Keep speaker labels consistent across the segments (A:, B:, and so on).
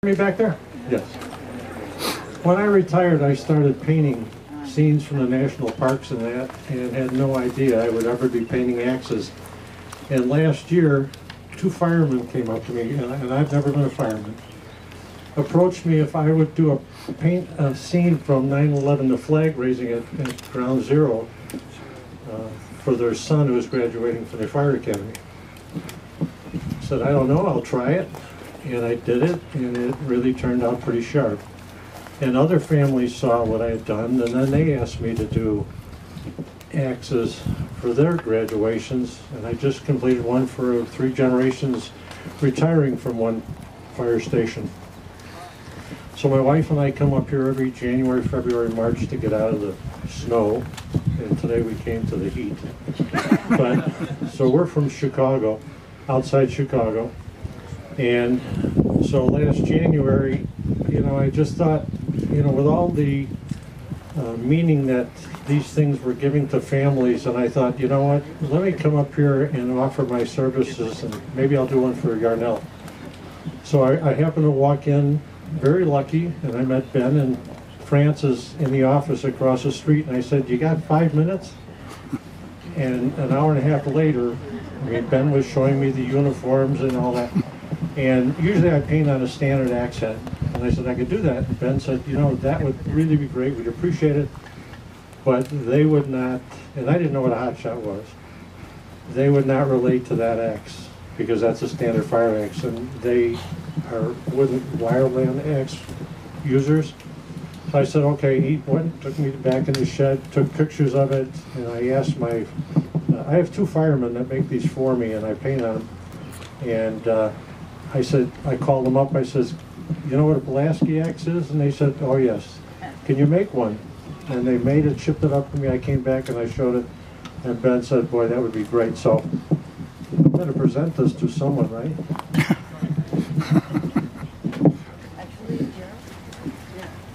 A: Me back there? Yes. When I retired, I started painting scenes from the national parks and that, and had no idea I would ever be painting axes. And last year, 2 firemen came up to me, and I've never been a fireman, approached me if I would paint a scene from 9/11, the flag raising at Ground Zero, for their son who was graduating from the fire academy. I said, I don't know, I'll try it. And I did it, and it really turned out pretty sharp. And other families saw what I had done, and then they asked me to do axes for their graduations. And I just completed one for 3 generations retiring from one fire station. So my wife and I come up here every January, February, March to get out of the snow. And today we came to the heat. But so we're from Chicago, outside Chicago. And so last January, you know, I just thought, you know, with all the meaning that these things were giving to families, and I thought, you know what, let me come up here and offer my services, and maybe I'll do one for Yarnell. So I happened to walk in, very lucky, and I met Ben and Francis in the office across the street, and I said, you got 5 minutes? And an hour and a half later, I mean, Ben was showing me the uniforms and all that. And usually I paint on a standard axe head. And I said I could do that. And Ben said, you know, that would really be great. We'd appreciate it. But they would not, and I didn't know what a hot shot was. They would not relate to that axe because that's a standard fire axe. And they are wooden wireland axe users. So I said, okay, he went, took me back in the shed, took pictures of it. And I asked I have 2 firemen that make these for me, and I paint on them. And I said, I called them up, I says, you know what a Pulaski axe is? And they said, oh yes. Can you make one? And they made it, shipped it up to me. I came back and I showed it. And Ben said, boy, that would be great. So I'm going to present this to someone, right?
B: Actually,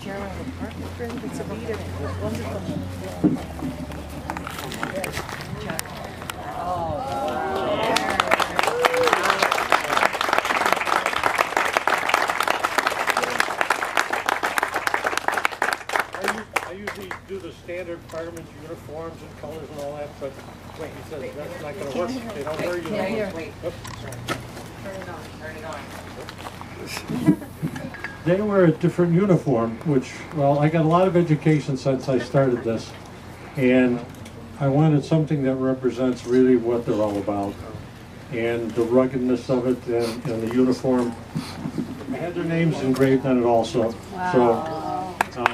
B: Gerald, it's a wonderful.
A: I usually do the standard fireman's uniforms and colors and all that, but wait, he says that's not going to work. They don't wear uniforms.
B: Wait.
A: Turn it on. They wear a different uniform, which, well, I got a lot of education since I started this, and I wanted something that represents really what they're all about, and the ruggedness of it, and the uniform. I had their names engraved on it also.
B: Wow.
A: So,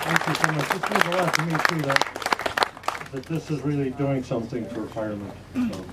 A: thank you so much. This means a lot to me too, that this is really doing something for firemen. So.